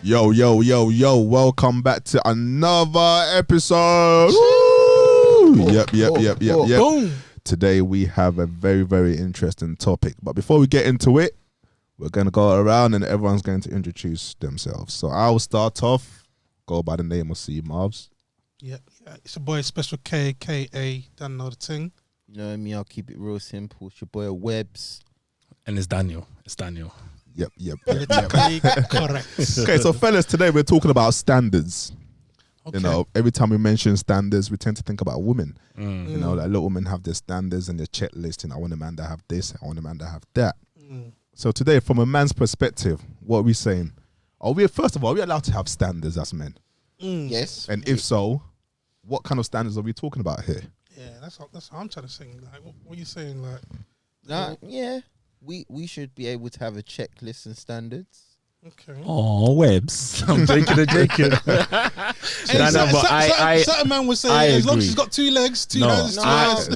Yo, welcome back to another episode. Woo! Yep. Boom. Today we have a very, very interesting topic. But before we get into it, we're going to go around and everyone's going to introduce themselves. So I'll start off, go by the name of C Marvs. Yeah. It's your boy Special K, K.A. Don't know the thing. You know me, I'll keep it real simple. It's your boy Webbs. And it's Daniel. Yep. Politically correct. Okay, so fellas, today we're talking about standards. Okay. You know, every time we mention standards, we tend to think about women. Mm. You know, like little women have their standards and their checklist. And I want a man to have this, I want a man to have that. So today, from a man's perspective, what are we saying? First of all, are we allowed to have standards as men? Yes. And if so, what kind of standards are we talking about here? Yeah, that's what I'm trying to say. Like, what are you saying? Like, Yeah. We should be able to have a checklist and standards. okay. Oh, Webbs. I'm joking. Certain man would say, I as long agree. as she's got two legs, two hands, two eyes,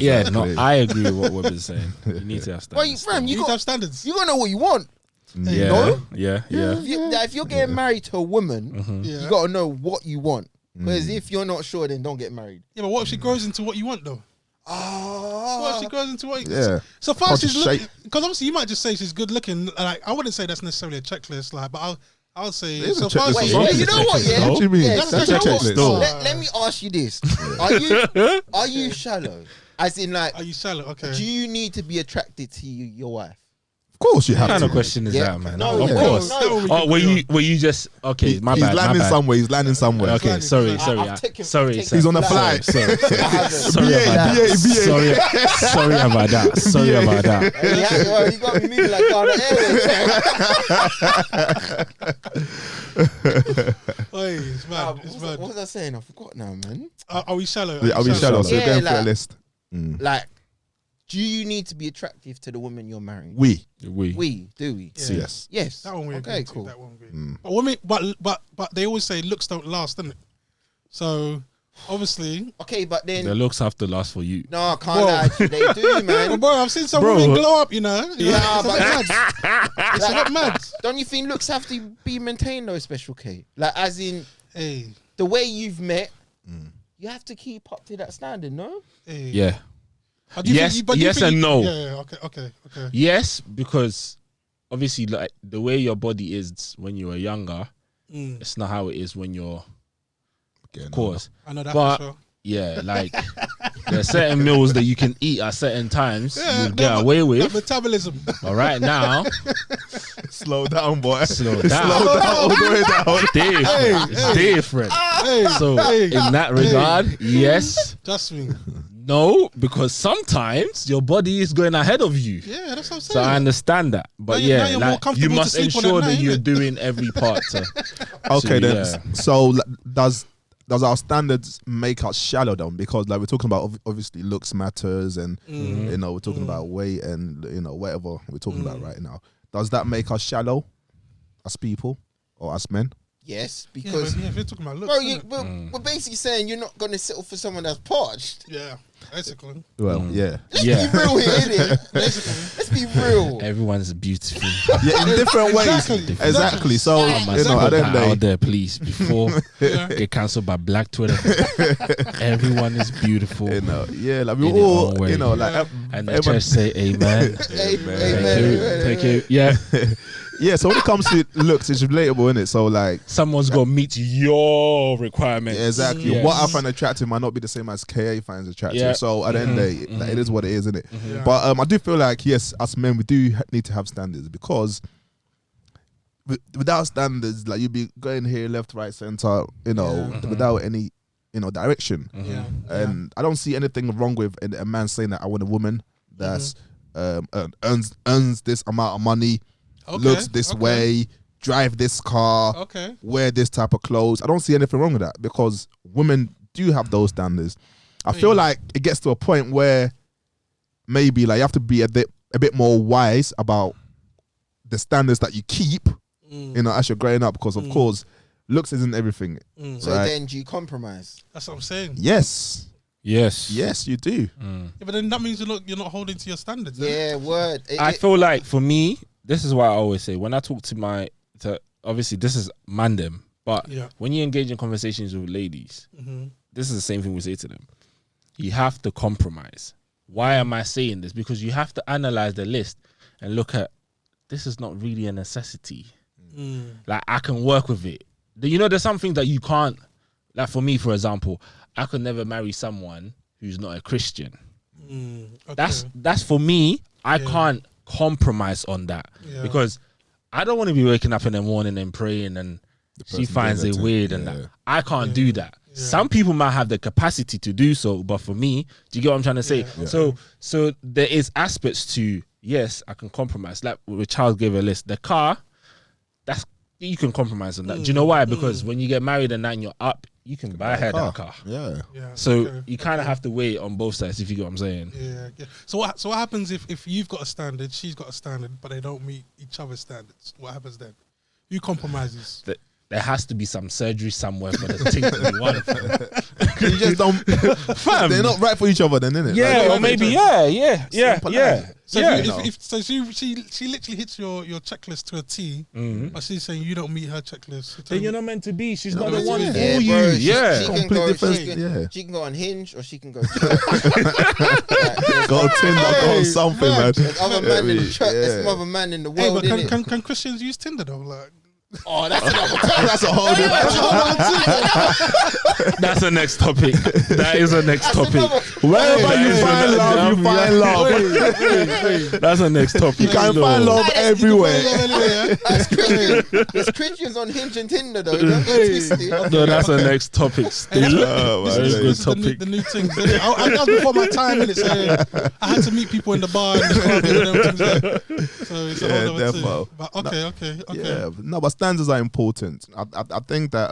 I agree with what Webbs is saying. You need to have Well, standards. you need to have standards. You gotta know what you want. Yeah, know? yeah. If you're getting married to a woman, Yeah. you gotta know what you want. Because if you're not sure, then don't get married. Yeah, but what if she grows into what you want though? What if she grows into what? Yeah. So far Hard to she's looking, shape. because obviously you might just say she's good looking. Like I wouldn't say that's necessarily a checklist. Like, but I'll say It is so a far checklist. she's Wait, It's you know what? Yeah. What do you mean? Yeah, That's so a you know what? checklist. No. Let me ask you this: Are you shallow? As in, like, Are you shallow? Okay. do you need to be attracted to your wife? Of course you What have kind to. of question is Yeah. that, man? No, of yeah. course. No. Oh, were you just okay? My He's bad. landing my bad. somewhere. He's landing somewhere. Okay, landing. sorry. I've taken Sorry. flight. He's on a Sorry. flight. Sorry about that. Sorry about that. Sorry about that. You got me moving like down the airways. Hey, it's mad. It's What mad. was I saying? I forgot now, man. Are we shallow? Are we shallow? So we're Yeah, going through a like- list. Like, do you need to be attractive to the woman you're marrying? We. Do we? Yeah. Yes. Yes. That one we Okay, agree cool. to. That one we agree. But women, but they always say looks don't last, don't it? So obviously, Okay, but then The looks have to last for you. no, I can't lie to you. They do, man. bro, I've seen some Bro. women glow up. You know, Yeah, it's a bit mad. It's a bit mad. Don't you think looks have to be maintained though, Special K? Like, as in Hey, the way you've met, you have to keep up to that standard, no? hey. Yeah. Do you Yes, think- but do you yes think and no. Yeah. Okay. Yes, because obviously, like the way your body is when you were younger, it's not how it is when you're. Of course, I know that But- for sure. yeah, like there are certain meals that you can eat at certain times you'll get away That with. metabolism. But right now, Slow down, boy. slow down. Slow down all the way down. Different. It's different. Hey, So hey, in that regard, yes, trust me. no, because sometimes your body is going ahead of you. Yeah, that's what I'm So saying. I understand that, but Now you're yeah, more like you comfortable to must sleep on ensure at that night, you're innit? doing every part. Okay, then. yeah. So does our standards make us shallow then? Because like we're talking about, obviously looks matters, and you know we're talking about weight and you know whatever we're talking about right now. Does that make us shallow as people or as men? Yes, Yeah, because but, if you're talking about looks, bro, innit? we're basically saying you're not gonna settle for someone that's parched. Yeah, basically. Well, yeah. Let's Yeah. be real here, innit? Let's be real. Everyone's beautiful. Yeah, in different ways. Exactly. Exactly. So I must you know, put at the that end of out the there, please, before get cancelled by Black Twitter. Everyone is beautiful, day, you know, yeah, like we In their all, own way. you know, like and the everyone- church say Amen. Thank you. Yeah, yeah. So when it comes to looks, it's relatable, isn't it? So like, someone's gonna meet your requirements. yeah, exactly. Yes. What I find attractive might not be the same as KA finds attractive. Yeah. So at the end of the day, like, it is what it is, isn't it? Yeah. But I do feel like yes, as men, we do need to have standards because without standards, like you'd be going here left, right, center, you know, without any, you know, direction. Yeah. And I don't see anything wrong with a man saying that I want a woman that's earns this amount of money, Okay, looks this okay. way, drive this car, Okay. wear this type of clothes. I don't see anything wrong with that because women do have those standards. I feel like it gets to a point where maybe like you have to be a bit more wise about the standards that you keep, you know, as you're growing up, because of course looks isn't everything. So Right. then do you compromise? That's what I'm saying. Yes, Yes. you do. Yeah, but then that means you're not holding to your standards. then. Yeah, word. I feel like for me, this is why I always say when I talk to obviously this is mandem, but Yeah. when you engage in conversations with ladies, Mhm. this is the same thing we say to them. You have to compromise. Why am I saying this? Because you have to analyze the list and look at, this is not really a necessity. Like, I can work with it. You know, there's some things that you can't, like for me, for example, I could never marry someone who's not a Christian. Okay. That's for me. I Yeah. can't compromise on that Yeah. because I don't want to be waking up in the morning and praying and she person finds doing it that weird thing, and yeah. that. I can't do that. Some people might have the capacity to do so, but for me, do you get what I'm trying to say? Yeah. So there is aspects to, yes, I can compromise. Like with Charles gave a list. The car, you can compromise on that. Do you know why? Because when you get married and then you're up, you can buy her that car. Yeah. Yeah. So okay. you kind of have to wait on both sides, if you get what I'm saying. Yeah, yeah. So what happens if you've got a standard, she's got a standard, but they don't meet each other's standards? What happens then? Who compromises? There has to be some surgery somewhere for the thing to be one. You just don't. Fam. They're not right for each other, then, innit? Yeah, Like, or maybe, yeah. Simple as. So yeah. if so she literally hits your checklist to a T, but she's saying you don't meet her checklist. Then you're not meant to be. She's not not the one meant for to be. you. Yeah, bro, she- Yeah. she can Complete go- different. she can- Yeah. She can go on Hinge or she can go. Go Tinder, go something, man. There's other man in the Yeah. There's some other man in the Hey, world. but innit? can Christians use Tinder though? Like, Oh, that's another. That's a whole different. That's the next topic. That is the next topic. Wherever you find love, you find love. That's the next topic. You can find love everywhere. That's Christian. There's Christians on Hinge and Tinder though. Don't get twisted. No, that's the next topic. Still. Very good This is topic. the new things. I that was before my time in it. So I had to meet people in the bar and the club and them things there. So it's a Yeah, whole other defo. thing. But okay. Yeah, no, but standards are important. I think that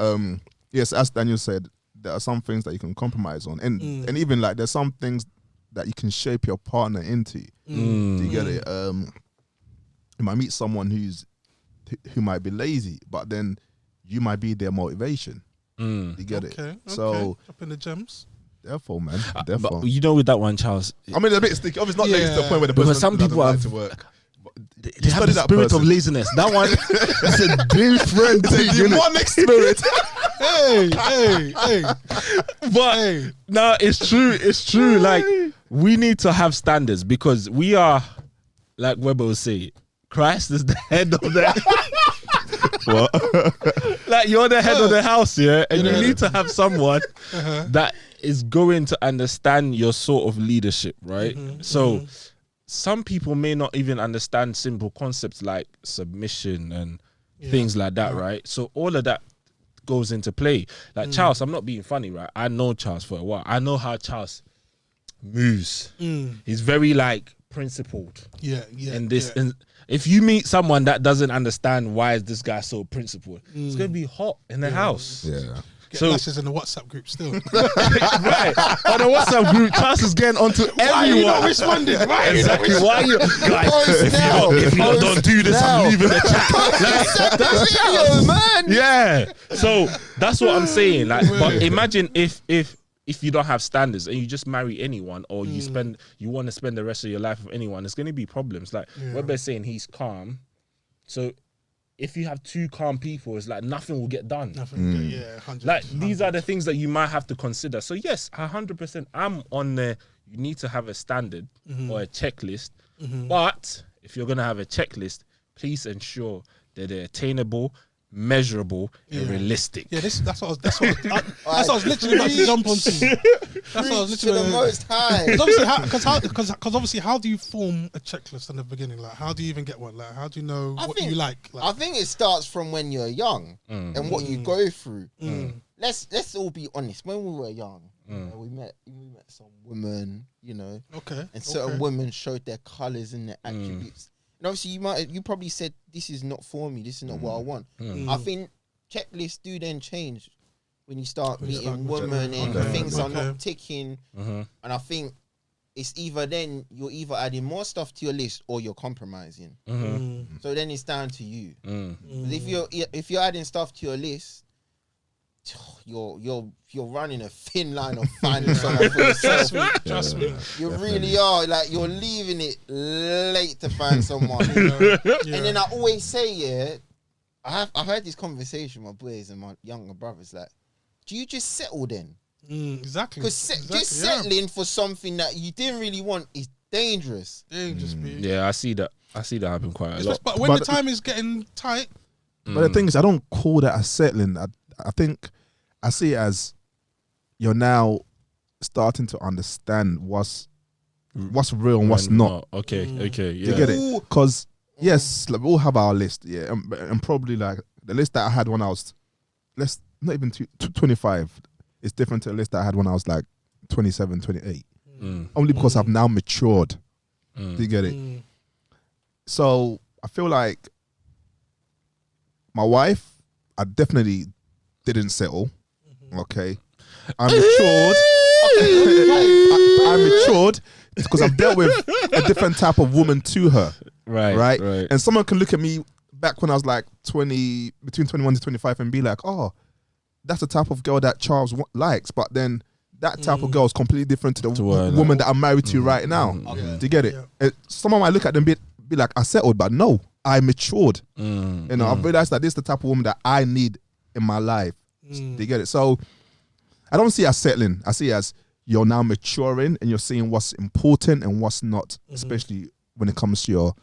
yes, as Daniel said, there are some things that you can compromise on, and even like there's some things that you can shape your partner into. Do you get it? You might meet someone who might be lazy, but then you might be their motivation. You get it? Okay. So up in the gems. therefore, man, therefore. But you know, with that one, Charles, I mean, it's a bit sticky. Obviously, not lazy to the point where the person Because some doesn't people like have- to work. they You have study the that spirit of person. laziness. That one is a different It's a thing. innit? demonic spirit. Hey. But Hey. no, it's true. It's true. Like, we need to have standards because we are, like Weber will say, Christ is the head of the. Like, you're the head of the house, yeah, and you need to have someone that is going to understand your sort of leadership, right? So some people may not even understand simple concepts like submission and things like that, right? So all of that goes into play. Like Charles, I'm not being funny, right? I know Charles for a while. I know how Charles moves. He's very like principled. Yeah. And this, yeah. and if you meet someone that doesn't understand why is this guy so principled, it's gonna be hot in the house. Yeah. Get so- lashes in the WhatsApp group still. Right. On the WhatsApp group, Charles is getting onto everyone. not responding? Why you not Exactly. Why you guys? Post now. If you Post don't do this, now. I'm leaving the chat. That's video, man. Yeah. So that's what I'm saying. Like, but imagine if you don't have standards and you just marry anyone, or you want to spend the rest of your life with anyone, there's going to be problems. Like Weber's saying, he's calm. So if you have two calm people, it's like nothing will get done. Nothing. Yeah. 100%. Like, these are the things that you might have to consider. So yes, 100%, I'm on the, you need to have a standard or a checklist. But if you're going to have a checklist, please ensure that they're attainable, measurable, and realistic. Yeah, that's what I was literally about to jump onto. That's what I was To the literally. most high. Because obviously, how do you form a checklist in the beginning? Like, how do you even get one? Like, how do you know what you like? I think it starts from when you're young and what you go through. Let's all be honest. When we were young, we met some women, you know, Okay. and certain women showed their colours and their attributes. And obviously, you probably said, "This is not for me. This is not what I want." I think checklists do then change when you start meeting women and things are not ticking. And I think it's either then you're either adding more stuff to your list or you're compromising. So then it's down to you. But if you're adding stuff to your list, you're running a thin line of finding someone for yourself. Trust me. You really are. Like, you're leaving it late to find someone. And then I always say, I've had this conversation with my boys and my younger brothers. Like, do you just settle then? Exactly. Because just settling for something that you didn't really want is dangerous. Dangerous, B. Yeah, I see that happen quite a lot. But when the time is getting tight, But the thing is, I don't call that as settling. I think I see it as you're now starting to understand what's real and what's not. Okay, yeah. You get it? Because yes, like, we all have our list, yeah, and probably like the list that I had when I was, not even 25, is different to the list that I had when I was like 27, 28. Only because I've now matured. Do you get it? So I feel like my wife, I definitely didn't settle. Okay, I matured. I matured because I've dealt with a different type of woman to her. Right. And someone can look at me back when I was like between 21 to 25 and be like, oh, that's the type of girl that Charles likes. But then that type of girl is completely different to the woman that I'm married to right now. Do you get it? Someone might look at them be like, I settled, but no, I matured. You know, I've realized that this is the type of woman that I need in my life. Do you get it? So I don't see it as settling. I see it as you're now maturing and you're seeing what's important and what's not, especially when it comes to your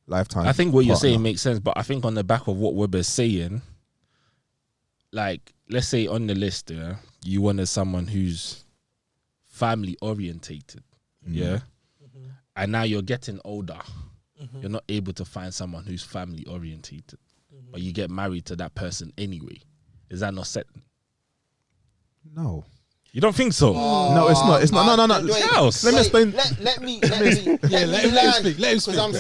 lifetime. I think what you're saying makes sense, but I think on the back of what Webber's saying, like, let's say on the list, you wanted someone who's family orientated, and now you're getting older. You're not able to find someone who's family orientated, but you get married to that person anyway. Is that not settling? No. You don't think so? No, it's not. It's not. No. Charles, let me explain. Let me speak. Let him speak. Because I'm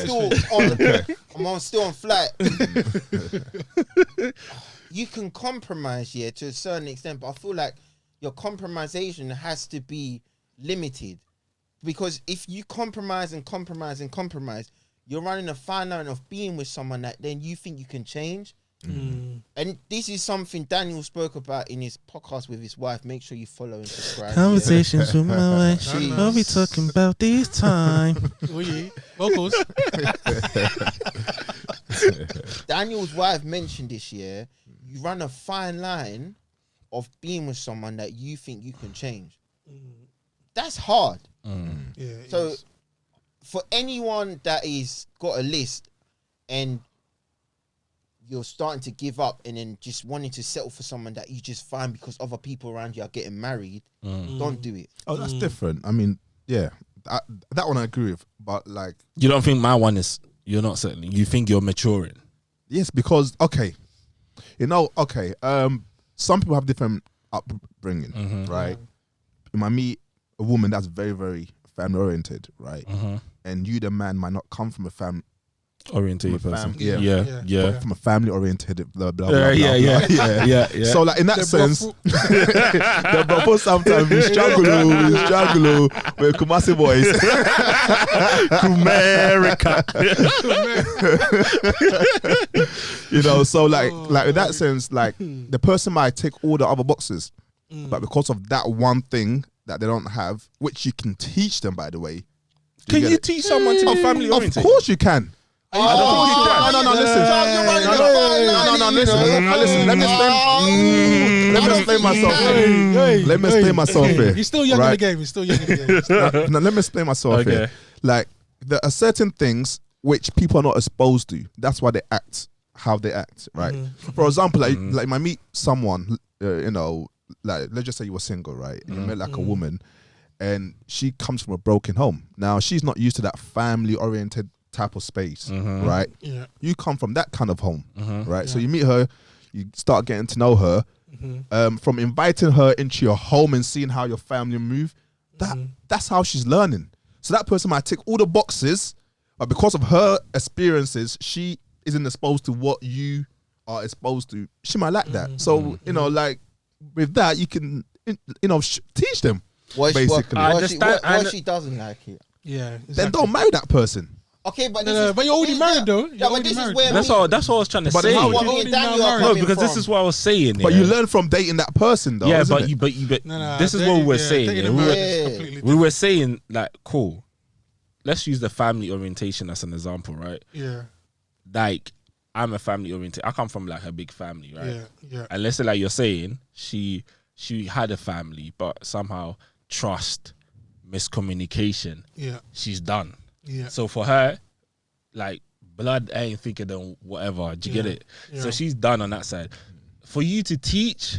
still on flight. You can compromise, to a certain extent, but I feel like your compromisation has to be limited, because if you compromise, you're running a fine line of being with someone that then you think you can change. And this is something Daniel spoke about in his podcast with his wife. Make sure you follow and subscribe. Conversations with my wife. What we talking about this time? Vocals. Daniel's wife mentioned this year. You run a fine line of being with someone that you think you can change. That's hard. Yeah. So for anyone that is got a list and you're starting to give up and then just wanting to settle for someone that you just find because other people around you are getting married, don't do it. Oh, that's different. I mean, yeah, that one I agree with. But like, you don't think my one is you're not settling? You think you're maturing? yes, because some people have different upbringing, right? You might meet a woman that's very, very family oriented, right? And you, the man, might not come from a family Orientated person. Yeah. From a family oriented, blah blah blah. Yeah. So like in that sense, the bro sometimes we struggle with Kumasi boys. America. You know, so like in that sense, like the person might tick all the other boxes, but because of that one thing that they don't have, which you can teach them, by the way. Can you teach someone to be family oriented? Of course you can. No, listen. Let me explain myself here. He's still young in the game. No, let me explain myself here. Like, there are certain things which people are not exposed to. That's why they act how they act, right? For example, like I meet someone, like let's just say you were single, right? And you met like a woman, and she comes from a broken home. Now she's not used to that family-oriented type of space, right? Yeah. You come from that kind of home, right? Yeah. So you meet her, you start getting to know her. From inviting her into your home and seeing how your family move, that's how she's learning. So that person might tick all the boxes, but because of her experiences, she isn't exposed to what you are exposed to. She might like that. So like with that, you can teach them. What she doesn't like it. Yeah. Exactly. Then don't marry that person. Okay, but but you're already married though. That's all I was trying to say. No, because this is what I was saying. But you learn from dating that person, though. Yeah, but this is what we were saying. We were saying like, cool. Let's use the family orientation as an example, right? Yeah. Like, I'm a family oriented. I come from like a big family, right? Yeah. And let's say like you're saying, she had a family, but somehow trust, miscommunication, she's done. Yeah. So for her, like blood ain't thicker than whatever. Do you get it? So she's done on that side. For you to teach,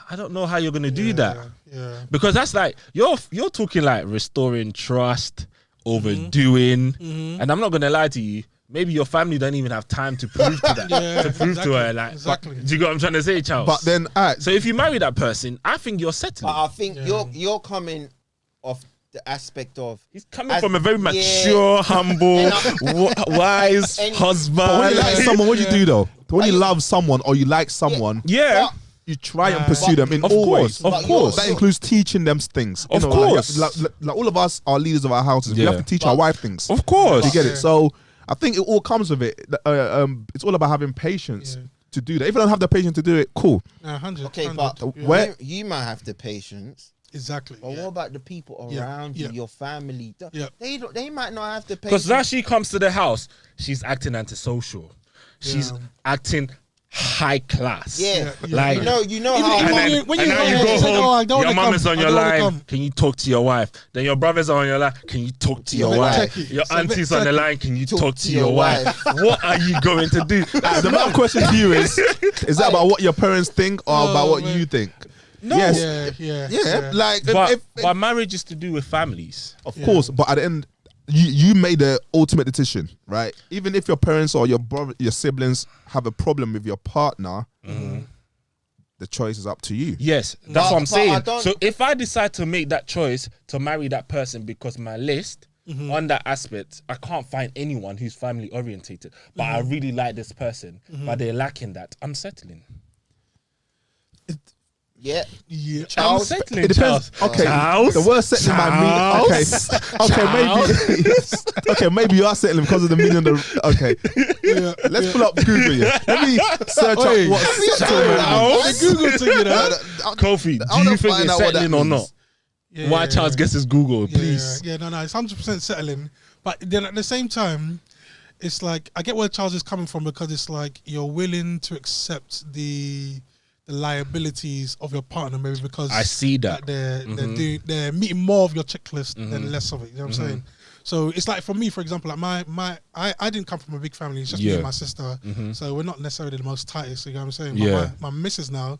I don't know how you're gonna do that. Yeah. Because that's like you're talking like restoring trust, overdoing, and I'm not gonna lie to you. Maybe your family don't even have time to prove to that, to prove to her. Like, exactly. do you get what I'm trying to say, Charles? But then, so if you marry that person, I think you're settling. But I think you're coming off the aspect of He's coming from a very mature, humble, wise husband. But when you like someone, what do you do though? When you love someone or you like someone, Yeah. you try and pursue them in Of all course, ways. of course. That includes teaching them things. Of Like, course. like all of us are leaders of our houses. We Yeah. have to teach our wife things. Of course. You get it? So I think it all comes with it. It's all about having patience to do that. If you don't have the patience to do it, cool. 100. okay, but Where- you might have the patience. Exactly. But what about the people around you, your family? They might not have the patience. Because now she comes to the house, she's acting antisocial. She's acting high class. Yeah. Like, you know how. when and you now go you home, go it's like, home, oh, I don't your wanna mum come. is on I your don't wanna line. come. Can you talk to your wife? Then your brothers are on your line. Can you talk to your Yeah, wife? check it. Your It's a bit auntie's on the tricky. line. Can you talk to your wife? What are you going to do? The main question to you is that about what your parents think or about what you think? No. Yes. Yeah. Like, But marriage is to do with families. of course, but at the end, you made the ultimate decision, right? Even if your parents or your brother, your siblings have a problem with your partner, the choice is up to you. Yes, that's what I'm I saying. don't- So if I decide to make that choice to marry that person because my list on that aspect, I can't find anyone who's family orientated, but I really like this person, but they're lacking that, I'm settling. Yeah. Yeah. I'm settling. It depends. Charles. Okay, Charles. the word settling might mean okay, maybe you are settling because of the meaning of the okay. Let's pull up Google. Yeah. Let me search up what settlement means. Google to you know. Kofi, I do you wanna think find it's out what that settling or means. not? Yeah, Why Charles gets his Google, please? Yeah, no, it's 100% settling. But then at the same time, it's like I get where Charles is coming from because it's like you're willing to accept the liabilities of your partner, maybe because I see that. they're meeting more of your checklist than less of it. You know what I'm saying? So it's like for me, for example, like I didn't come from a big family. It's just me and my sister. So we're not necessarily the most tightest. You know what I'm saying? Yeah. But my missus now,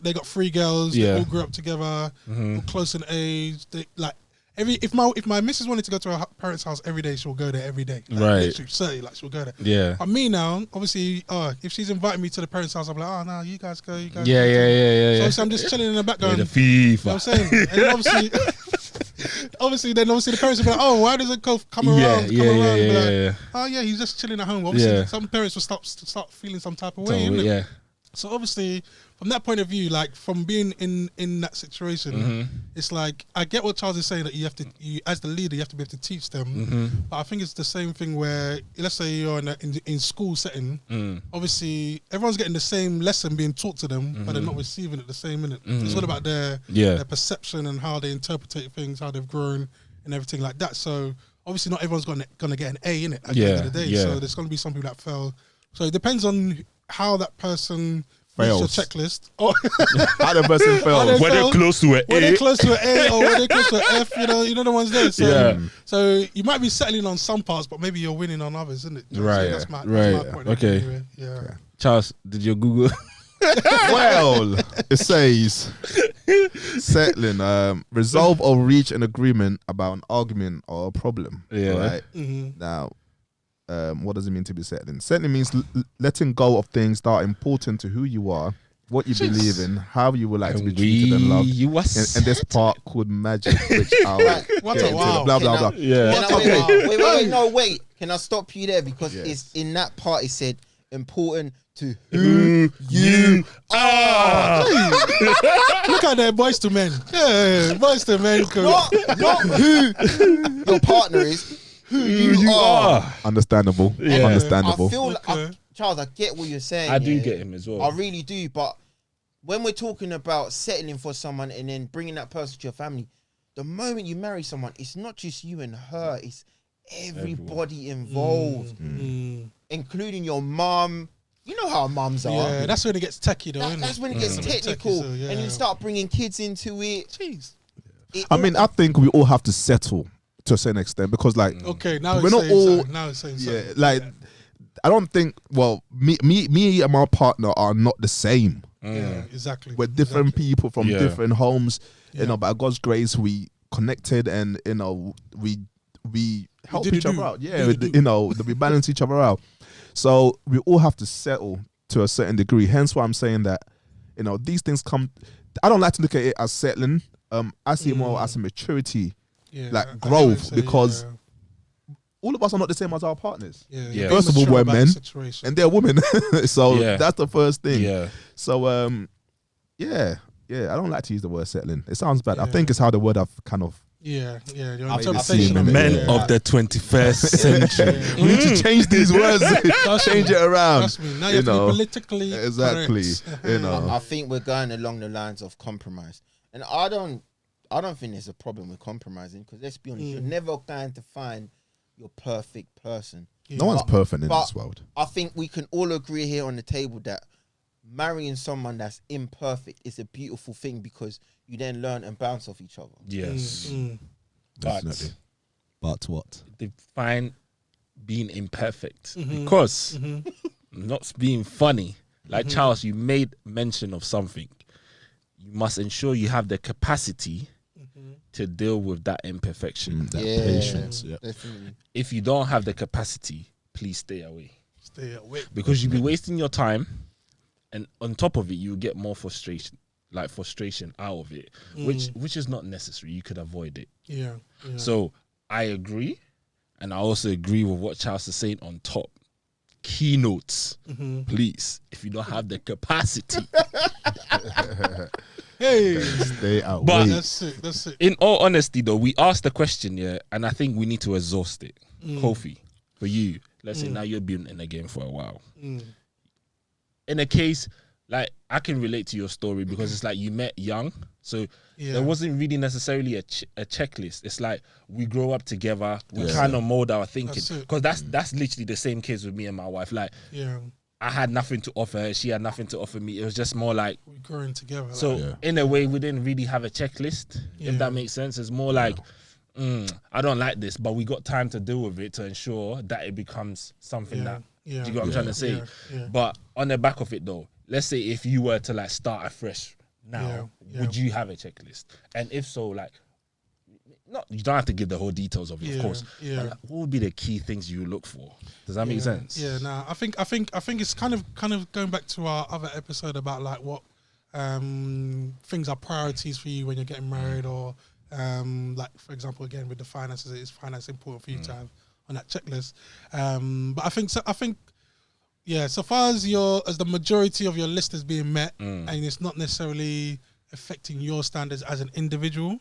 they got 3 girls. Yeah. They all grew up together. All close in age. They like. If my missus wanted to go to her parents' house every day, she'll go there every day. Like, Right. literally, certainly, like she'll go there. Yeah. But me now, obviously, if she's inviting me to the parents' house, I'm like, oh no, you guys go, you guys. Yeah, go. yeah. So obviously, I'm just chilling in the background. The FIFA. You know what I'm saying? And then obviously, the parents will be like, oh, why doesn't Kof come around? Come around. And be like, oh yeah, he's just chilling at home. Obviously, some parents will start feeling some type of way. Innit? Yeah. So obviously, from that point of view, like from being in that situation, it's like I get what Charles is saying that you as the leader, you have to be able to teach them. But I think it's the same thing where let's say you're in school setting. Obviously, everyone's getting the same lesson being taught to them, but they're not receiving it the same minute. It's all about their perception and how they interpret things, how they've grown, and everything like that. So obviously, not everyone's gonna get an A in it at the end of the day. Yeah. So there's gonna be some people that fail. So it depends on how that person Fails. meets your checklist. Or How the person How they fails. Whether felt- close to an whether A. they're close to an A or whether they're close to an F, you know the ones there. So, Yeah. so you might be settling on some parts, but maybe you're winning on others, isn't it? Right, So that's my right. point. Okay. Anyway. Yeah. Charles, did you Google? Well, it says settling, resolve or reach an agreement about an argument or a problem. Yeah. Right. Mm-hmm. Now, what does it mean to be settling? Settling means letting go of things that are important to who you are, what you believe in, how you would like to be treated and loved. You are And this part called magic, which I'll What get a into wow. the blah blah blah. Yeah. Can I- Okay. wait. Can I stop you there? Because Yes. it's in that part it said important to Who you are. Look at that, boys to men. Yeah, boys to men. not who your partner is, who you are. Understandable. Yeah. Understandable. I feel like Okay. Charles, I get what you're saying. I do yeah. get him as well. I really do, but when we're talking about settling for someone and then bringing that person to your family, the moment you marry someone, it's not just you and her; it's everybody involved. including your mom. You know how mums are. Yeah, that's when it gets techie though, isn't That's it? when it gets technical, So, yeah. and you start bringing kids into it. Jeez. I mean, I think we all have to settle to a certain extent because, like, Okay, now we're it's not saying all. something. Now it's saying Yeah, something. like, I don't think. Well, me and my partner are not the same. Yeah, exactly. We're different people from Yeah. different homes. Yeah. You know, by God's grace, we connected, and you know, we help each other out. Yeah, you know, we balance each other out. So we all have to settle to a certain degree. Hence why I'm saying that, you know, these things come. I don't like to look at it as settling. I see it more as a maturity, Yeah, like I get what growth, you're saying, because all of us are not the same as our partners. yeah. Yeah. First of all, mature we're about the men, situation. and they're women. So Yeah. that's the first thing. Yeah. So yeah. I don't like to use the word settling. It sounds bad. I Yeah. think it's how the word I've kind of. Yeah. Your I've interpretation seen of it. Men Yeah. of the 21st century. We need to change these words, Trust change me. it around. Trust me. Now you you have to know. be politically Exactly. correct. You know. I think we're going along the lines of compromise, and I don't think there's a problem with compromising because let's be honest, you're never going to find your perfect person. No one's perfect in but- this world. I think we can all agree here on the table that marrying someone that's imperfect is a beautiful thing because you then learn and bounce off each other. Yes. But Definitely. But what? define being imperfect because not being funny. Like Charles, you made mention of something. You must ensure you have the capacity to deal with that imperfection. That Yeah. patience. Yeah. Definitely. If you don't have the capacity, please stay away Stay away. because you'll be wasting your time, and on top of it, you get more frustration out of it, which is not necessary. You could avoid it. Yeah. So I agree, and I also agree with what Charles is saying on top. Keynotes, please. If you don't have the capacity, Hey. Stay out. But- That's it. in all honesty, though, we asked the question, yeah, and I think we need to exhaust it. Kofi, for you, let's say now you've been in the game for a while. In a case, like, I can relate to your story because it's like you met young, so Yeah. there wasn't really necessarily a checklist. It's like we grow up together, we Yeah. kind of mold our thinking, That's it. because that's literally the same case with me and my wife. Like, Yeah. I had nothing to offer her, she had nothing to offer me. It was just more like, We're growing together. so Yeah. in a way, we didn't really have a checklist, Yeah. if that makes sense. It's more like, I don't like this, but we got time to deal with it to ensure that it becomes something Yeah. that, Yeah. do you get what I'm trying to say? Yeah. But on the back of it though, let's say if you were to like start afresh now, Yeah. would you have a checklist? And if so, like, not, you don't have to give the whole details of it, Yeah, of course. yeah. But like, what would be the key things you look for? Does that make sense? Yeah, nah. I think it's kind of going back to our other episode about like what things are priorities for you when you're getting married, or like for example, again with the finances, is finance important for you to have on that checklist? But I think yeah, so far as the majority of your list is being met, and it's not necessarily affecting your standards as an individual,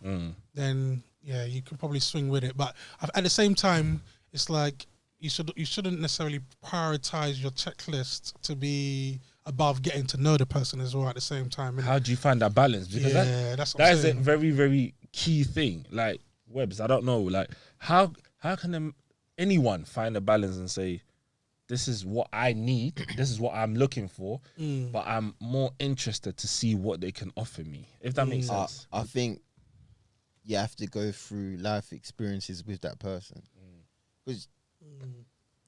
then yeah, you could probably swing with it. But at the same time, it's like you shouldn't necessarily prioritize your checklist to be above getting to know the person as well at the same time. innit? How do you find that balance? Because That's what that I'm is a saying. very, very key thing. Like, Webbs, I don't know, like how can anyone find a balance and say, this is what I need, this is what I'm looking for, but I'm more interested to see what they can offer me, if that makes sense. I think you have to go through life experiences with that person. Because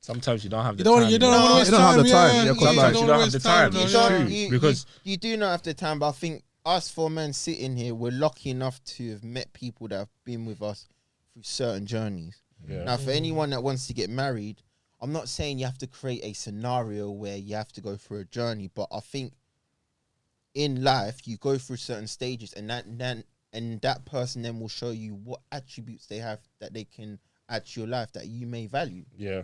Sometimes you don't have the You don't time. you don't want to waste you don't have time. the time. Yeah, Yeah, sometimes you don't have waste the time. though, It's yeah. true. Because- you do not have the time, but I think us four men sitting here, we're lucky enough to have met people that have been with us through certain journeys. Yeah. Now, for anyone that wants to get married, I'm not saying you have to create a scenario where you have to go through a journey, but I think in life you go through certain stages, and that person then will show you what attributes they have that they can add to your life that you may value. Yeah.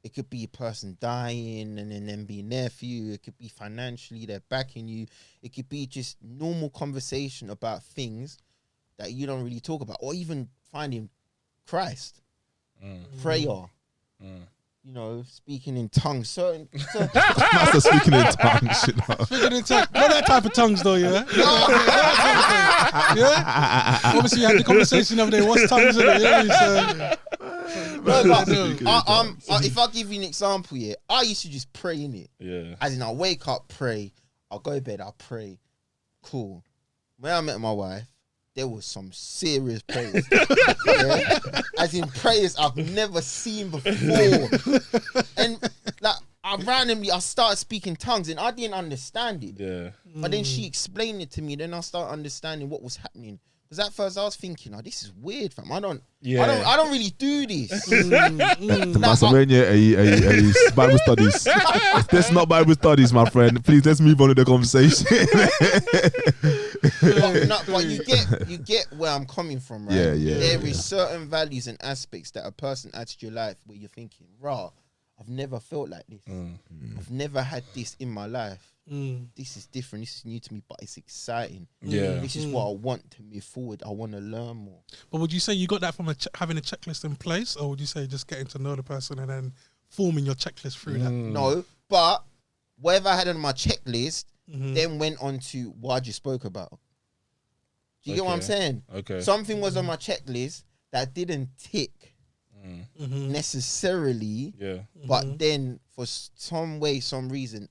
It could be a person dying and then them being there for you. It could be financially, they're backing you. It could be just normal conversation about things that you don't really talk about, or even finding Christ, prayer, you know, speaking in tongues. Certain Master speaking in tongues. You know. Speaking in tongues, not that type of tongues though, yeah. Yeah. Obviously, you had the conversation the other day. What's tongues in it? Yeah, but You can if I give you an example, yeah, I used to just pray in it. Yeah. As in, I wake up, pray. I'll go to bed, I'll pray. Cool. When I met my wife, there was some serious prayers. Yeah? As in prayers I've never seen before. And like I started speaking tongues and I didn't understand it. Yeah. But then she explained it to me. Then I started understanding what was happening. Because at first I was thinking, oh, this is weird, fam. I don't really do this. The Macedonia, a Bible studies. That's not Bible studies, my friend. Please, let's move on to the conversation. but you get where I'm coming from, right? Yeah. There is certain values and aspects that a person adds to your life where you're thinking, rah, I've never felt like this. I've never had this in my life. This is different. This is new to me, but it's exciting. Yeah. This is what I want to move forward. I want to learn more. But would you say you got that from having a checklist in place, or would you say just getting to know the person and then forming your checklist through that? No, but whatever I had on my checklist then went on to what I just spoke about. Do you get what I'm saying? Okay. Something was on my checklist that didn't tick necessarily, but then for some reason,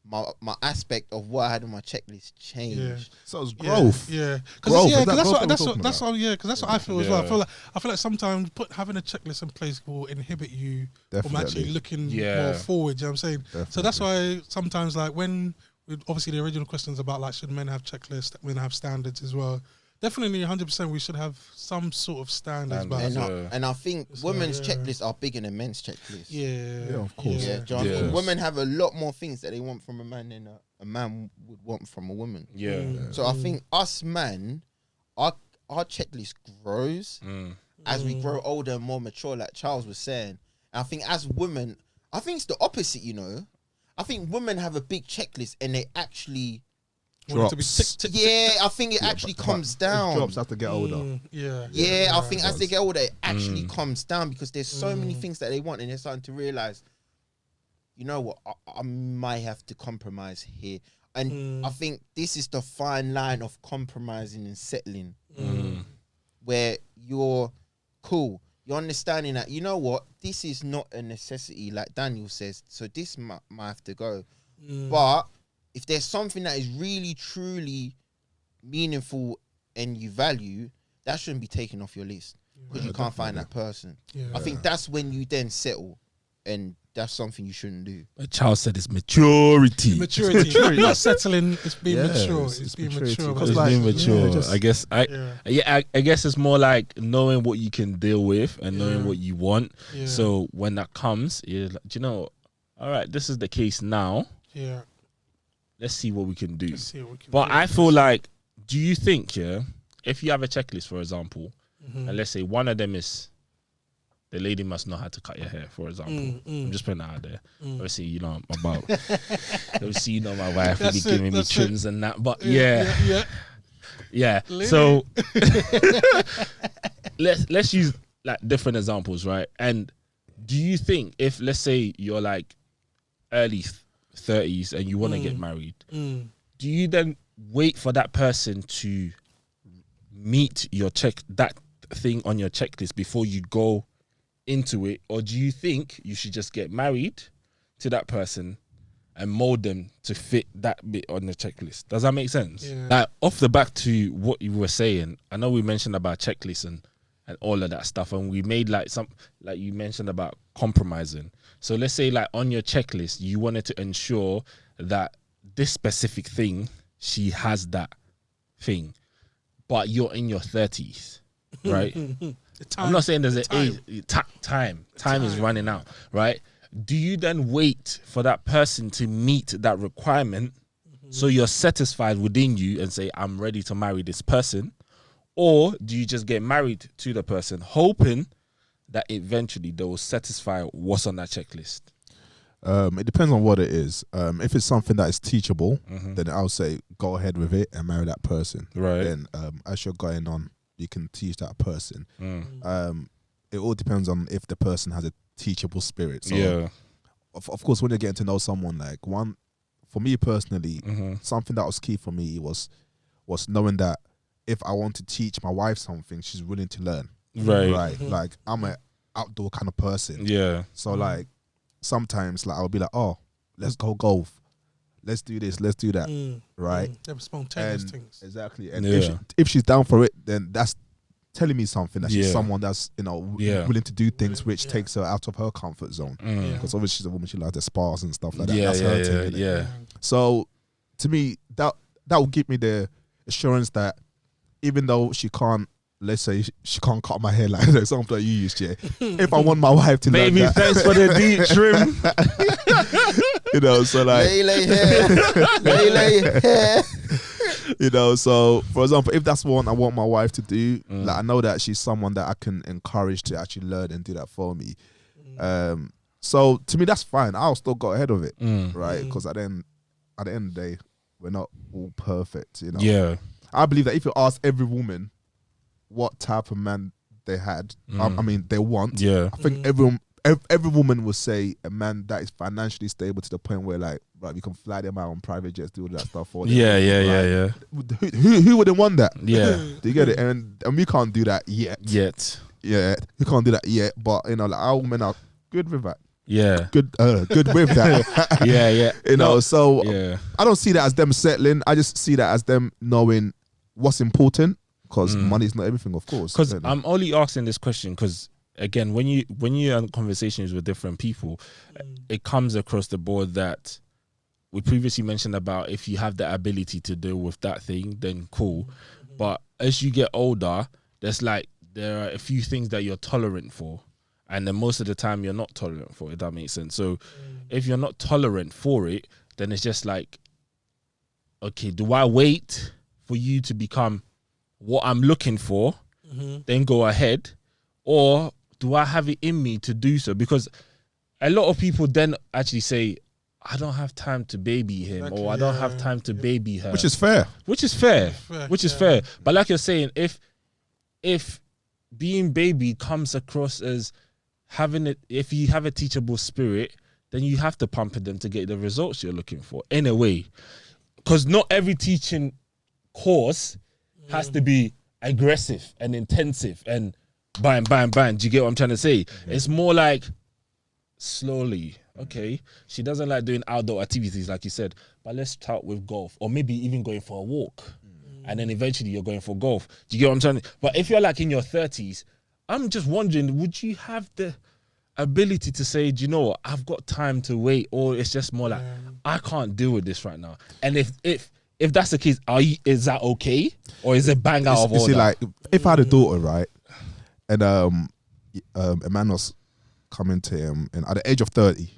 my aspect of what I had on my checklist changed. Yeah. So it's growth. Yeah, Growth. because Is that's what I feel as Yeah. well. I feel like sometimes having a checklist in place will inhibit you from actually looking more forward. You know what I'm saying? Definitely. So that's why sometimes, like when obviously the original questions about like should men have checklists, women have standards as well. Definitely, 100%. We should have some sort of standards. But And I think It's women's like, checklists are bigger than men's checklists. yeah, of course. Yeah, do you know what I mean? Yes. Women have a lot more things that they want from a man than a man would want from a woman. Yeah. So I think us man, our checklist grows as we grow older and more mature, like Charles was saying. And I think as women, I think it's the opposite, you know. I think women have a big checklist and they actually Want it to be drops. tick, tick, I think it actually comes down. It drops as they get older. I think as they get older, it actually comes down because there's so many things that they want, and they're starting to realize, you know what, I might have to compromise here. And I think this is the fine line of compromising and settling, where you're cool. You're understanding that, you know what, this is not a necessity, like Daniel says, so this might have to go. But if there's something that is really, truly meaningful and you value, that shouldn't be taken off your list because you can't find that person. I think that's when you then settle, and that's something you shouldn't do. But Charles said it's maturity. Maturity. Not settling. It's being Yeah, mature. it's It's being maturity. mature. Because It's like, being mature. yeah, just- I guess I guess it's more like knowing what you can deal with and knowing what you want. Yeah. So when that comes, you're like, do you know, all right, this is the case now. Yeah. Let's see what we can do. Let's see what we can But do. I feel like, do you think, if you have a checklist, for example, and let's say one of them is the lady must know how to cut your hair, for example. I'm just putting that out there. Obviously, you know about. Obviously, you know my wife will be That's it, giving me that's trims and that. But yeah. So let's use like different examples, right? And do you think if, let's say, you're like early 30s and you want to get married, do you then wait for that person to meet that thing on your checklist before you go into it, or do you think you should just get married to that person and mold them to fit that bit on the checklist? Does that make sense? Yeah. Like off the back to what you were saying, I know we mentioned about checklists and all of that stuff, and we made like you mentioned about compromising. So let's say like on your checklist you wanted to ensure that this specific thing, she has that thing, but you're in your 30s, right? I'm not saying there's an age. Time is running out, right? Do you then wait for that person to meet that requirement so you're satisfied within you and say, I'm ready to marry this person? Or do you just get married to the person hoping that eventually they will satisfy what's on that checklist? It depends on what it is. If it's something that is teachable, then I'll say go ahead with it and marry that person. Right. Then as you're going on, you can teach that person. It all depends on if the person has a teachable spirit. So of course, when you're getting to know someone, like for me personally, something that was key for me was knowing that if I want to teach my wife something, she's willing to learn. Right. Right. Like I'm outdoor kind of person. Yeah. So like sometimes like I'll be like, oh, let's go golf, let's do this, let's do that, right? Them spontaneous And things. exactly. And Yeah. if she's down for it, then that's telling me something that she's Yeah. someone that's willing to do things which takes her out of her comfort zone. Because obviously she's a woman, she likes the spas and stuff like that. Yeah, That's her thing, innit? yeah. So to me, that will give me the assurance that even though she can't, let's say she can't cut my hair like the example that you used, yeah. If I want my wife to learn Baby, that, thanks for the deep trim. so like Lay hair. So for example, if that's what I want my wife to do, like I know that she's someone that I can encourage to actually learn and do that for me. So to me, that's fine. I'll still go ahead of it, right? Because at the end of the day, we're not all perfect, Yeah. I believe that if you ask every woman what type of man they had, they want, Yeah. I think every woman will say a man that is financially stable to the point where like, right, we can fly them out on private jets, do all that stuff for them. Yeah. Who wouldn't want that? Yeah. Do you get it? And we can't do that yet. Yeah, we can't do that yet. But like our women are good with that. Yeah. Good with that. Yeah. So Yeah. I don't see that as them settling. I just see that as them knowing what's important, because money's not everything, of course. Because I'm only asking this question because again, when you're in conversations with different people, it comes across the board that we previously mentioned about if you have the ability to deal with that thing, then cool. But as you get older, there are a few things that you're tolerant for, and then most of the time you're not tolerant for it. That makes sense. So if you're not tolerant for it, then it's just like, okay, do I wait for you to become what I'm looking for, then go ahead, or do I have it in me to do so? Because a lot of people then actually say, I don't have time to baby him, or I don't have time to baby her. Which is fair. But like you're saying, if being baby comes across as having it, if you have a teachable spirit, then you have to pamper them to get the results you're looking for in a way. Because not every teaching course has to be aggressive and intensive and bang. Do you get what I'm trying to say? It's more like slowly. Okay, she doesn't like doing outdoor activities like you said, but let's start with golf, or maybe even going for a walk, and then eventually you're going for golf. Do you get what I'm trying to? But if you're like in your 30s, I'm just wondering, would you have the ability to say, do you know what, I've got time to wait, or it's just more like I can't deal with this right now? And if that's the case, is that okay, or is it bang out of order? You see, like if I had a daughter, right, and a man was coming to him, and at the age of 30,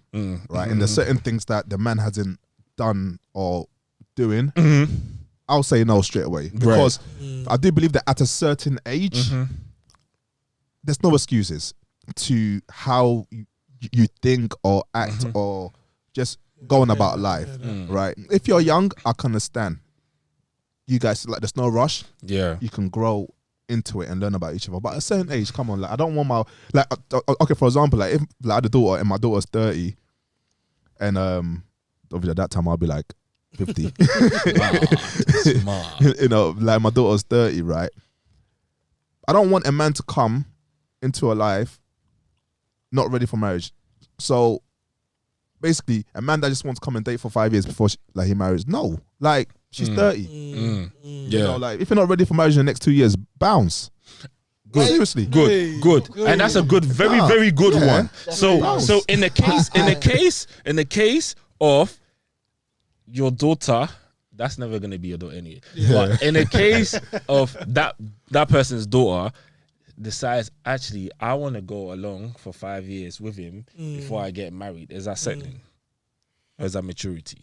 right, and there's certain things that the man hasn't done or doing, I'll say no straight away, because I do believe that at a certain age, there's no excuses to how you think or act or just going about life, right? If you're young, I can understand. You guys, like, there's no rush. Yeah. You can grow into it and learn about each other. But at a certain age, come on, like, I don't want my, like, okay, for example, like, if like, I had a daughter and my daughter's 30, and obviously at that time I'll be like 50. Smart. Like my daughter's 30, right? I don't want a man to come into her life not ready for marriage. So basically, a man that just wants to come and date for 5 years before he marries, no. Like, she's 30. Yeah. Like, if you're not ready for marriage in the next 2 years, bounce. Good. Seriously. Good. And that's a good, very good one. So in the case of your daughter, that's never gonna be your daughter anyway. But in the case of that person's daughter decides, actually, I want to go along for 5 years with him before I get married, is that settling? Or is that maturity?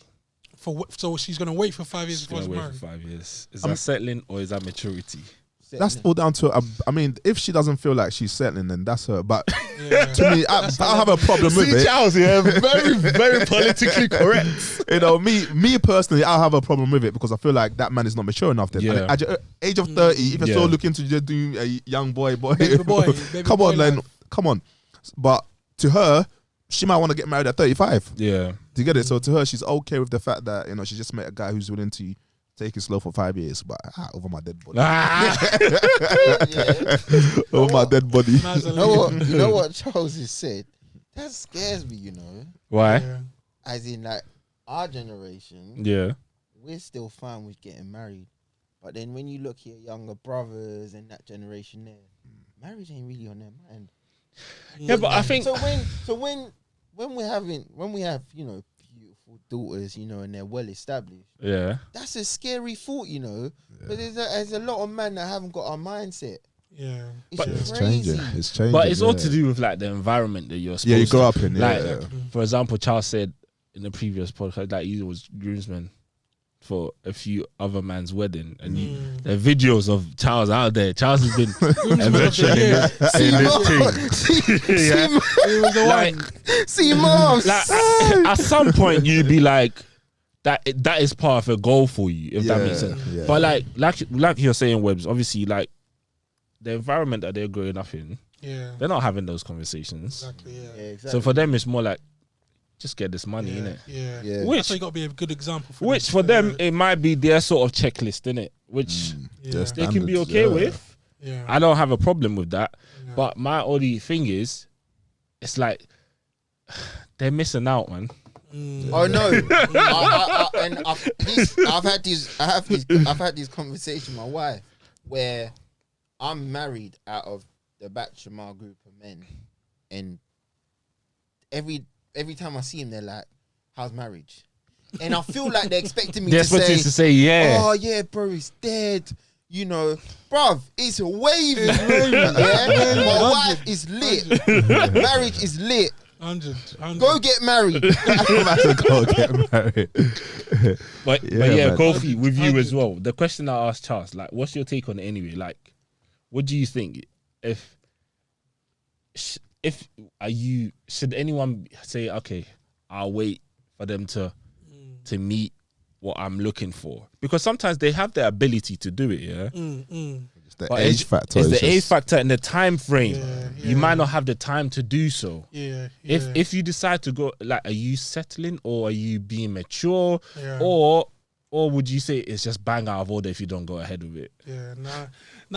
So she's gonna wait for 5 years before she's married. For 5 years. Is that settling or is that maturity? That's all down to, I mean, if she doesn't feel like she's settling, then that's her. But to me, I have a problem with it. Charles, very, very politically correct. Me personally, I have a problem with it because I feel like that man is not mature enough. Then, and at the age of 30, if you're still looking to just do a young baby boy, come on, then come on. But to her, she might want to get married at 35. Yeah, do you get it? So to her, she's okay with the fact that she just met a guy who's willing to take it slow for 5 years, but over my dead body. Yeah. Over my dead body. You know what Charles has said? That scares me, you know. Why? Yeah. As in, like, our generation, Yeah. we're still fine with getting married. But then when you look at your younger brothers and that generation there, marriage ain't really on their mind. Yeah, but I think So when we have, you know, beautiful daughters, you know, and they're well established, yeah. that's a scary thought, you know. But there's a lot of men that haven't got our mindset. Yeah. It's It's crazy. changing. It's changing. But it's all yeah. to do with like the environment that you're supposed Yeah, you grow to. up in. Like, Yeah. for example, Charles said in the previous podcast that he was groomsman for a few other man's wedding, and there are videos of Charles out there. Charles has been a veteran in this thing. Yeah. He was the Like, one. See, moms. like at some point you'd be like, that is part of a goal for you, if that makes sense. Yeah. But like you're saying, Webbs, obviously, like the environment that they're growing up in, Yeah. they're not having those conversations. Exactly. Yeah. Yeah, exactly. So for them, it's more like, just get this money, Yeah. innit? Yeah. Yeah. That's Which, why you got to be a good example for which them. for them, it might be their sort of checklist, innit? Which Yeah. they can be okay with. Yeah. I don't have a problem with that. Yeah. But my only thing is, it's like, they're missing out, man. Oh no! I've had these conversations with my wife where I'm married out of the bachelor group of men, and every time I see him, they're like, "How's marriage?" And I feel like they're expecting me They're to say, expected to say, yeah. "Oh yeah, bro, it's dead." You know, bruv, it's wavy. It's wavy. Yeah? My wife is lit. Marriage is lit. 100. Go get married. Go get married. But Yeah, yeah, man. Kofi, with you as well. The question I asked Charles, like, what's your take on it anyway? Like, what do you think should anyone say, okay, I'll wait for them to meet what I'm looking for? Because sometimes they have the ability to do it, yeah. It's the But age factor. It's It's the age just- factor and the time frame. Yeah, You might not have the time to do so. Yeah. If you decide to go, like, are you settling or are you being mature, Yeah. or would you say it's just bang out of order if you don't go ahead with it? Yeah. Nah.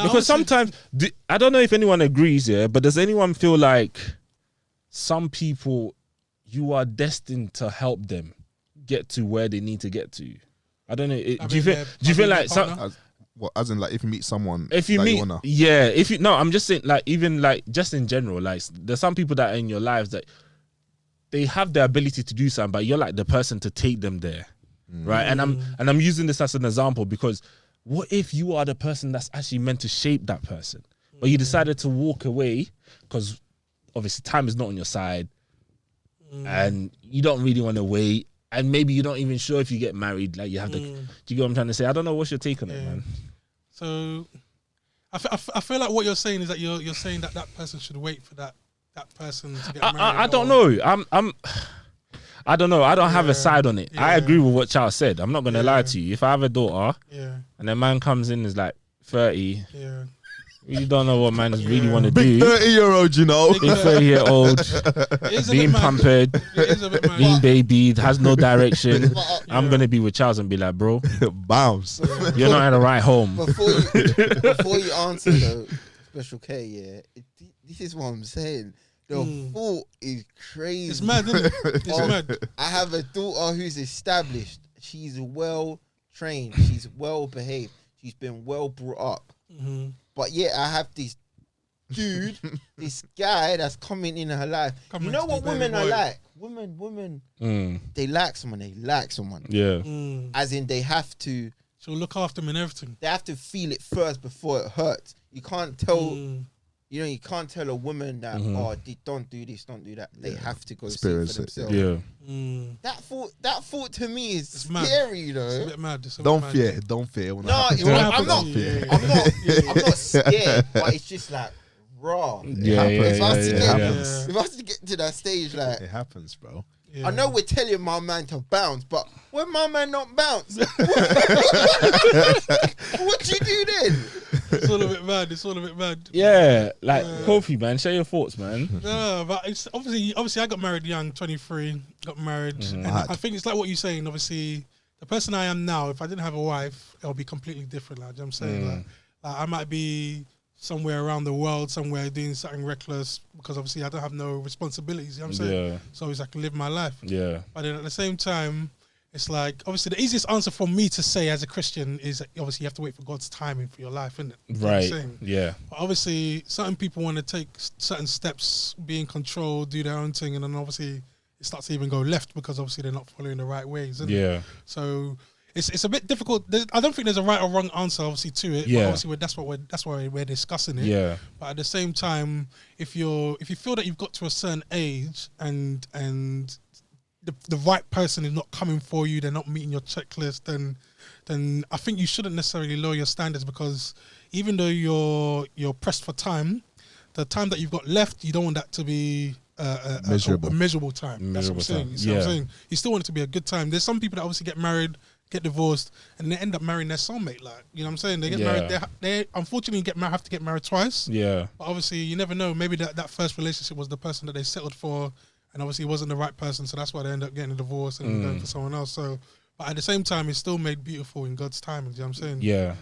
Because sometimes I don't know if anyone agrees, yeah, but does anyone feel like some people you are destined to help them get to where they need to get to? I don't know. Do you feel like some? As in, like, if you meet someone, If you that meet, wanna, yeah, if you no, I'm just saying, like, even like just in general, like, there's some people that are in your lives that they have the ability to do something, but you're like the person to take them there, right? And I'm using this as an example because what if you are the person that's actually meant to shape that person, but you decided to walk away because obviously time is not on your side, and you don't really want to wait. And maybe you're not even sure if you get married. Like, you have to. Do you get what I'm trying to say? I don't know. What's your take on it, man? So, I feel like what you're saying is that you're saying that person should wait for that person to get married. I don't know. I don't know. I don't have a side on it. I Yeah. agree with what Charles said. I'm not gonna lie to you. If I have a daughter Yeah. and a man comes in is like 30, Yeah. you don't know what man really want to do. 30-year-old, you know. Big 30-year-old, It is a being bit mad. pampered, It is a bit mad. being babied, has no direction. I'm gonna be with Charles and be like, bro, Bounce. you're not at the right home. Before you answer though, Special K, yeah, this is what I'm saying. The thought is crazy. It's mad, isn't it? It's mad. I have a daughter who's established. She's well trained. She's well behaved. She's been well brought up. But yet I have this dude, this guy that's coming in her life. Coming You know to what the baby women are boy. like? Women, they like someone. They like someone. Yeah. As in, they have to She'll look after him and everything. feel it first before it hurts. You can't tell. You can't tell a woman that don't do this, don't do that. They have to go see it for Experience it. themselves. Yeah. That thought to me is It's mad. scary, you It's a know. bit mad. It's a bit Don't mad. fear. Don't fear. When No, that happens, I'm don't not. fear. I'm not scared, but it's just like raw. Yeah. If I was to get, happens. if I was to get to that stage, like It happens, bro. Yeah. I know we're telling my man to bounce, but when my man not bounce, what you do then? It's all a bit mad. It's all a bit mad. Yeah. Like, Kofi, man, share your thoughts, man. No, but it's obviously I got married young, 23. Got married. And Mad. I think it's like what you're saying. Obviously, the person I am now, if I didn't have a wife, it'll be completely different. Like, you know what I'm saying, like I might be somewhere around the world, somewhere doing something reckless because obviously I don't have no responsibilities. You know what I'm saying? Yeah. So I can live my life. Yeah. But then at the same time, it's like obviously the easiest answer for me to say as a Christian is that obviously you have to wait for God's timing for your life, isn't it? You know what I'm Right. saying? Yeah. But obviously, certain people want to take certain steps, be in control, do their own thing, and then obviously it starts to even go left because obviously they're not following the right ways. Isn't it? Yeah. So it's a bit difficult. I don't think there's a right or wrong answer, obviously, to it. Yeah. But obviously, that's why we're discussing it. Yeah. But at the same time, if you feel that you've got to a certain age and the right person is not coming for you, they're not meeting your checklist, then I think you shouldn't necessarily lower your standards, because even though you're pressed for time, the time that you've got left, you don't want that to be a measurable time. That's what I'm saying. You see what I'm saying? You still want it to be a good time. There's some people that obviously get married, get divorced, and they end up marrying their soulmate. Like, you know what I'm saying? They get married. They unfortunately have to get married twice. Yeah. But obviously, you never know. Maybe that first relationship was the person that they settled for, and obviously it wasn't the right person, so that's why they end up getting a divorce and going for someone else. So, but at the same time, it's still made beautiful in God's time. You know what I'm saying? Yeah.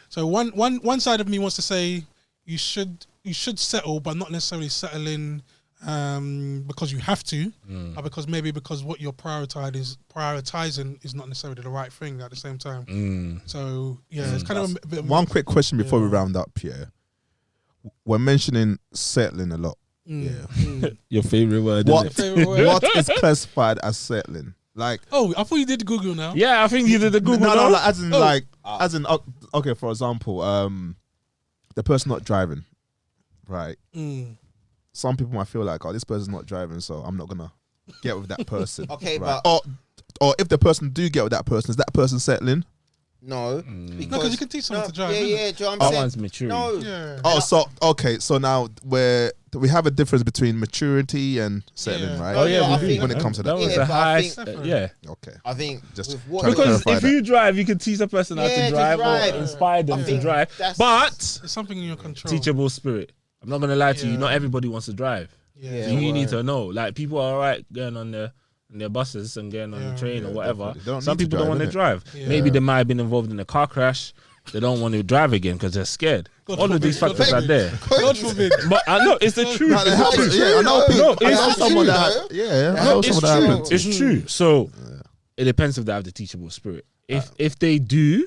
So one side of me wants to say you should settle, but not necessarily settle in because you have to, but because what you're prioritizing is not necessarily the right thing at the same time. So it's kind of a bit of one quick question before we round up, Pierre. We're mentioning settling a lot. Your favorite word. What, Isn't it? what is classified as settling? Like, oh, I thought you did Google now. Yeah, I think you did the Google. no, no? like, as in, okay, for example, the person not driving, right? Some people might feel like, oh, this person's not driving, so I'm not gonna get with that person. Okay, right? but or if the person do get with that person, is that person settling? no, Because you can teach someone to drive. Yeah, innit? yeah. Do you know what That I'm saying? one's mature. No, Yeah. Oh, so now we have a difference between maturity and settling, Yeah. right? Oh yeah, I we think- do. when it comes to that. was Yeah, the but I high. think- Yeah. Okay. I think Just with what trying to Because clarify if that. you drive, you can teach a person how Yeah, to to drive drive. or inspire them I to think drive. that's- But It's something in your control. teachable spirit. I'm not gonna lie to you. Yeah. Not everybody wants to drive. Yeah. So you need to know. Like, people are alright going on their buses and getting on the train or whatever. They don't Some need to people don't drive, want to innit? drive. Yeah. Maybe they might have been involved in a car crash. They don't want to drive again because they're scared. God All of forbid. these factors God are there. God forbid. But I know it's the truth. No, they It's have the to- truth. yeah, I know people. No, I know it's someone true, that. though. Yeah, I No, know it's someone that true. happened. It's true. So it depends if they have the teachable spirit. If they do,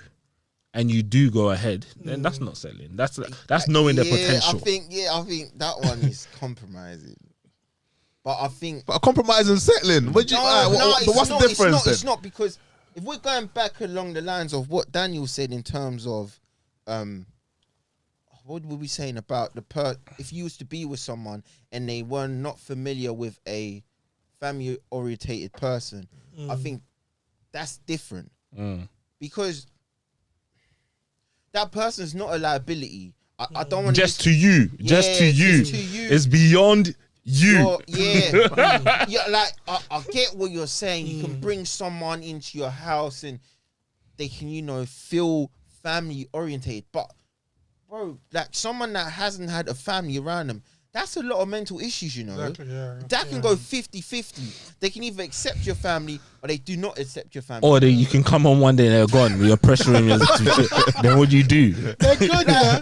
and you do go ahead, then that's not settling. That's knowing their potential. I think that one is compromising. But I think But compromising, settling. What do you? What's the difference then? It's not, because if we're going back along the lines of what Daniel said in terms of, what were we saying about if you used to be with someone and they were not familiar with a family orientated person, I think that's different because that person's not a liability. I don't want Just to you. Just to you. It's beyond you. Yeah, like I get what you're saying. You can bring someone into your house and they can, feel family orientated. But bro, like someone that hasn't had a family around them, that's a lot of mental issues, Exactly, yeah. That can go 50-50. They can either accept your family or they do not accept your family. Or you can come on one day and they're gone. You're pressuring you. Then what do you do? They're good, man.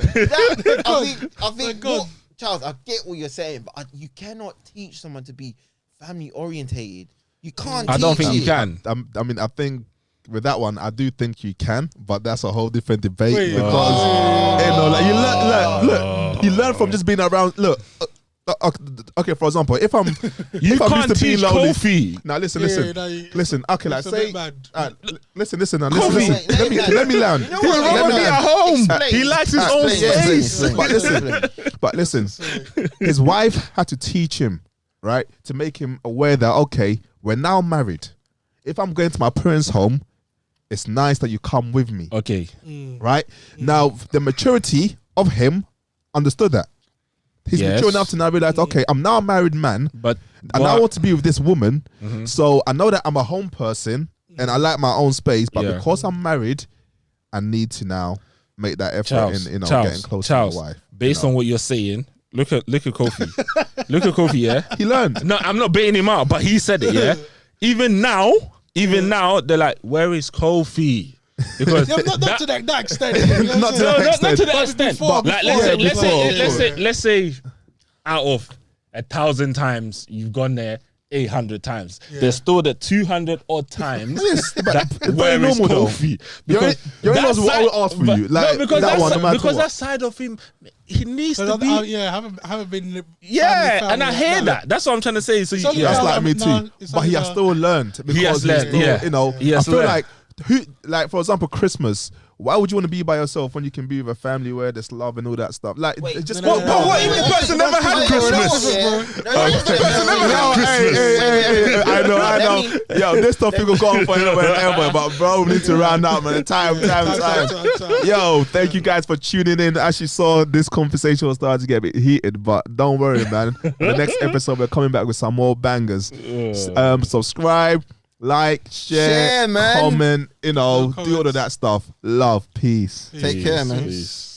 I think God. Charles, I get what you're saying, but you cannot teach someone to be family orientated. You can't. I don't teach think you it. can. I think with that one, I do think you can, but that's a whole different debate Wait. because you learn from just being around. Look, okay, for example, if I'm You if I'm can't used to being teach lonely. Kofi. Now listen. Okay, like it's a say, bit bad. listen. Now Kofi. listen. Let me land. You know what? Let me Let me land. at home. Explain. He likes his own Explain. space. But listen, his wife had to teach him, right, to make him aware that okay, we're now married. If I'm going to my parents' home, it's nice that you come with me, Okay. right? Now the maturity of him understood that. He's Yes. mature enough to now realize, okay, I'm now a married man, But and I want to be with this woman. So I know that I'm a home person and I like my own space, but Yeah. because I'm married, I need to now make that effort Charles, in Charles, getting close Charles, to my wife. based on what you're saying, look at Kofi. Look at Kofi, yeah? He learned. No, I'm not baiting him out, but he said it, yeah? Even now, Even now, they're like, where is Kofi? Because Yeah, not to that extent. You know what I'm Not to saying? that not to that But extent. before- Like, before- let's say, out of 1,000 times you've gone there 800 times, there's still the 200 odd times. that where is normal though. Kofi? Your that in-laws will side- always ask for but- you. Like, because that that's, one, no matter because what. that side of him, he needs So to be. I haven't been. Yeah, and I hear that. That's what I'm trying to say. So only yeah, That's Yeah, like I me mean, too. no, it's But he only has still learned because He has he's learned, still, yeah. you know. He I has feel learned. like for example, Christmas. Why would you want to be by yourself when you can be with a family where there's love and all that stuff? Like, Wait, it's just no, no, no, what if the person never had Christmas? Hey, I know. Yo, this topic will go on forever and ever, but bro, we need to round up, man. Time. Yo, thank you guys for tuning in. As you saw, this conversation was starting to get a bit heated, but don't worry, man. The next episode, we're coming back with some more bangers. Subscribe, like, share, Share, man. comment, do all comments. of that stuff. Love, peace. Take care, man. Peace.